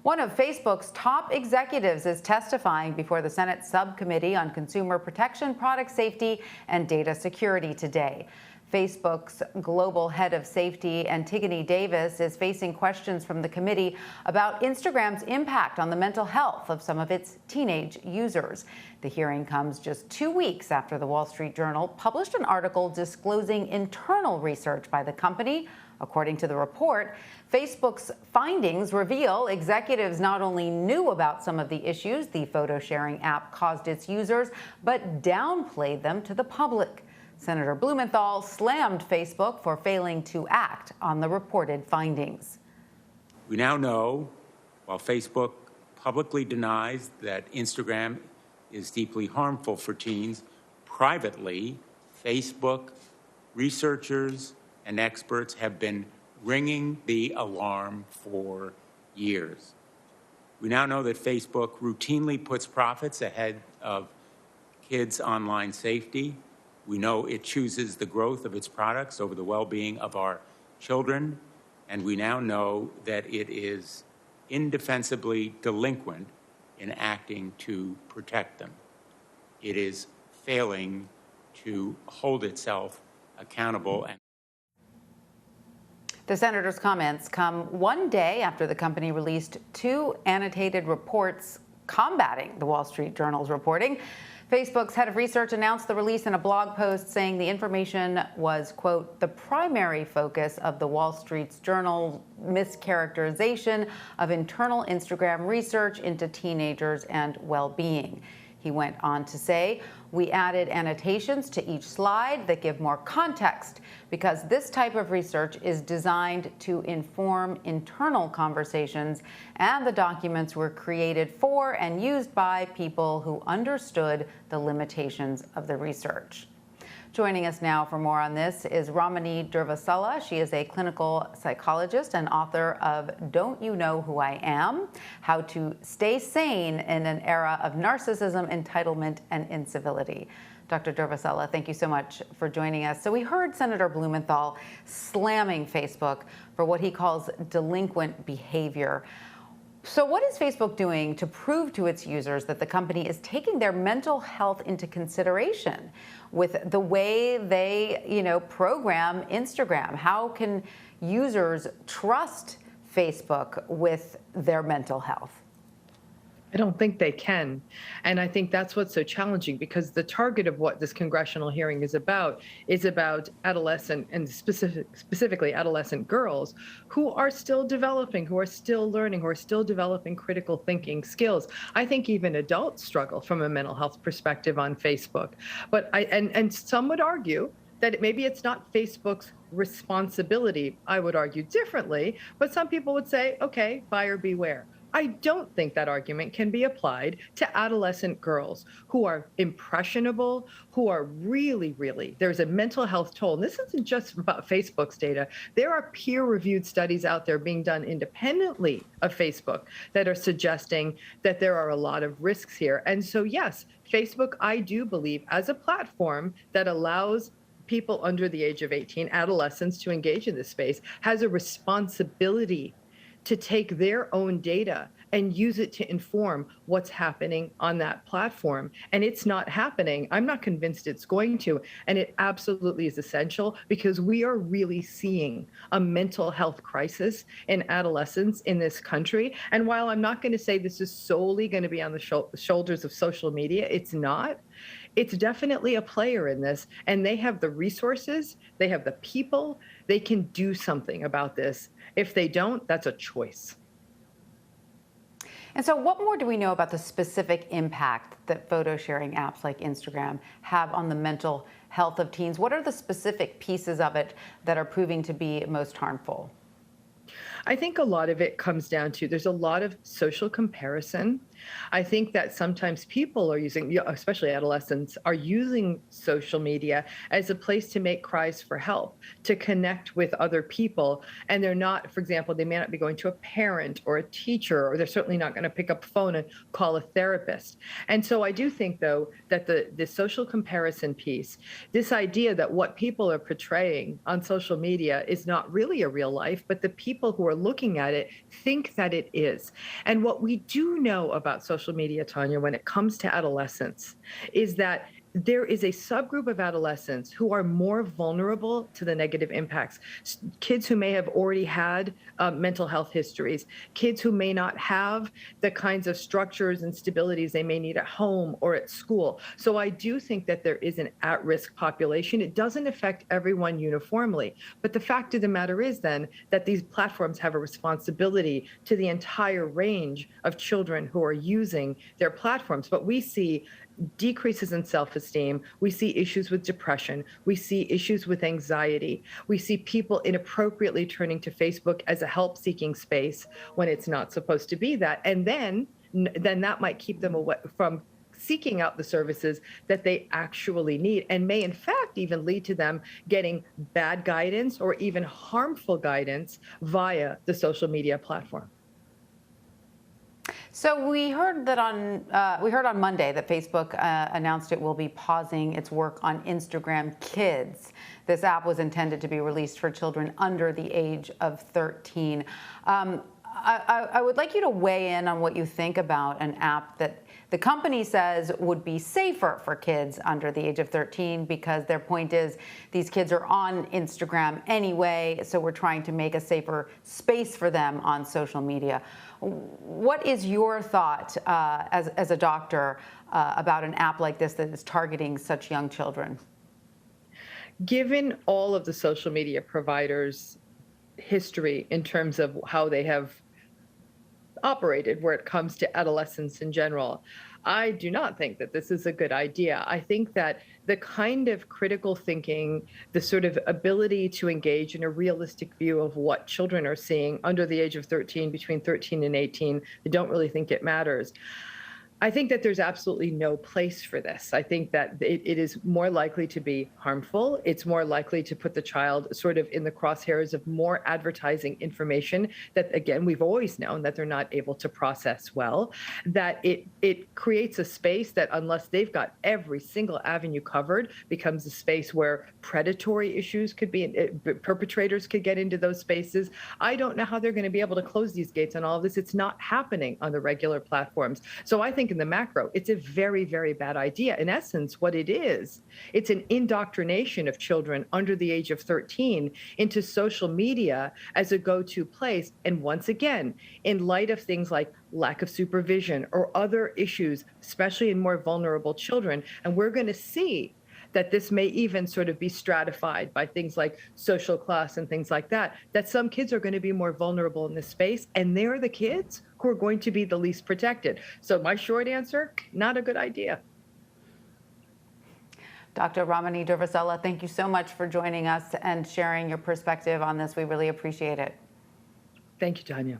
One of Facebook's top executives is testifying before the Senate Subcommittee on Consumer Protection, Product Safety, and Data Security today. Facebook's global head of safety, Antigone Davis, is facing questions from the committee about Instagram's impact on the mental health of some of its teenage users. The hearing comes just 2 weeks after the Wall Street Journal published an article disclosing internal research by the company. According to the report, Facebook's findings reveal executives not only knew about some of the issues the photo-sharing app caused its users, but downplayed them to the public. Senator Blumenthal slammed Facebook for failing to act on the reported findings. We now know, while Facebook publicly denies that Instagram is deeply harmful for teens, privately, Facebook researchers and experts have been ringing the alarm for years. We now know that Facebook routinely puts profits ahead of kids' online safety. We know it chooses the growth of its products over the well-being of our children. And we now know that it is indefensibly delinquent in acting to protect them. It is failing to hold itself accountable. The senator's comments come one day after the company released 2 annotated reports combating the Wall Street Journal's reporting. Facebook's head of research announced the release in a blog post saying the information was, quote, the primary focus of the Wall Street Journal mischaracterization of internal Instagram research into teenagers and well-being. He went on to say, we added annotations to each slide that give more context because this type of research is designed to inform internal conversations, and the documents were created for and used by people who understood the limitations of the research. Joining us now for more on this is Ramani Durvasula. She is a clinical psychologist and author of Don't You Know Who I Am? How to Stay Sane in an Era of Narcissism, Entitlement, and Incivility. Dr. Durvasula, thank you so much for joining us. So we heard Senator Blumenthal slamming Facebook for what he calls delinquent behavior. So what is Facebook doing to prove to its users that the company is taking their mental health into consideration with the way they, program Instagram? How can users trust Facebook with their mental health? I don't think they can. And I think that's what's so challenging, because the target of what this congressional hearing is about adolescent and specifically adolescent girls who are still developing, who are still learning, who are still developing critical thinking skills. I think even adults struggle from a mental health perspective on Facebook. But and some would argue that maybe it's not Facebook's responsibility. I would argue differently, but some people would say, okay, buyer beware. I don't think that argument can be applied to adolescent girls who are impressionable, who are really, there's a mental health toll. And this isn't just about Facebook's data. There are peer-reviewed studies out there being done independently of Facebook that are suggesting that there are a lot of risks here. And so, yes, Facebook, I do believe, as a platform that allows people under the age of 18, adolescents, to engage in this space, has a responsibility to take their own data and use it to inform what's happening on that platform. And it's not happening. I'm not convinced it's going to. And it absolutely is essential, because we are really seeing a mental health crisis in adolescents in this country. And while I'm not going to say this is solely going to be on the shoulders of social media, it's not. It's definitely a player in this, and they have the resources, they have the people, they can do something about this. If they don't, that's a choice. And so what more do we know about the specific impact that photo sharing apps like Instagram have on the mental health of teens? What are the specific pieces of it that are proving to be most harmful? I think a lot of it comes down to there's a lot of social comparison. I think that sometimes people are using, especially adolescents, are using social media as a place to make cries for help, to connect with other people. And they're not, for example, they may not be going to a parent or a teacher, or they're certainly not going to pick up a phone and call a therapist. And so I do think, though, that the social comparison piece, this idea that what people are portraying on social media is not really a real life, but the people who are looking at it think that it is. And what we do know about social media, Tanya, when it comes to adolescence, is that there is a subgroup of adolescents who are more vulnerable to the negative impacts. Kids who may have already had mental health histories, kids who may not have the kinds of structures and stabilities they may need at home or at school. So I do think that there is an at-risk population. It doesn't affect everyone uniformly. But the fact of the matter is then that these platforms have a responsibility to the entire range of children who are using their platforms. But we see decreases in self-esteem. We see issues with depression. We see issues with anxiety. We see people inappropriately turning to Facebook as a help-seeking space when it's not supposed to be that. And then that might keep them away from seeking out the services that they actually need, and may in fact even lead to them getting bad guidance or even harmful guidance via the social media platform. So we heard on Monday that Facebook announced it will be pausing its work on Instagram Kids. This app was intended to be released for children under the age of 13. I would like you to weigh in on what you think about an app that the company says would be safer for kids under the age of 13, because their point is these kids are on Instagram anyway, so we're trying to make a safer space for them on social media. What is your thought as a doctor about an app like this that is targeting such young children? Given all of the social media providers' history in terms of how they have operated where it comes to adolescence in general, I do not think that this is a good idea. I think that the kind of critical thinking, the sort of ability to engage in a realistic view of what children are seeing under the age of 13, between 13 and 18, I don't really think it matters. I think that there's absolutely no place for this. I think that it is more likely to be harmful. It's more likely to put the child sort of in the crosshairs of more advertising information that, again, we've always known that they're not able to process well, that it creates a space that, unless they've got every single avenue covered, becomes a space where predatory issues could be, perpetrators could get into those spaces. I don't know how they're going to be able to close these gates on all of this. It's not happening on the regular platforms. So I think in the macro, it's a very, very bad idea. In essence, what it is, it's an indoctrination of children under the age of 13 into social media as a go-to place. And once again, in light of things like lack of supervision or other issues, especially in more vulnerable children, and we're going to see that this may even sort of be stratified by things like social class and things like that, that some kids are going to be more vulnerable in this space, and they're the kids who are going to be the least protected. So my short answer, not a good idea. Dr. Ramani Durvasula, thank you so much for joining us and sharing your perspective on this. We really appreciate it. Thank you, Tanya.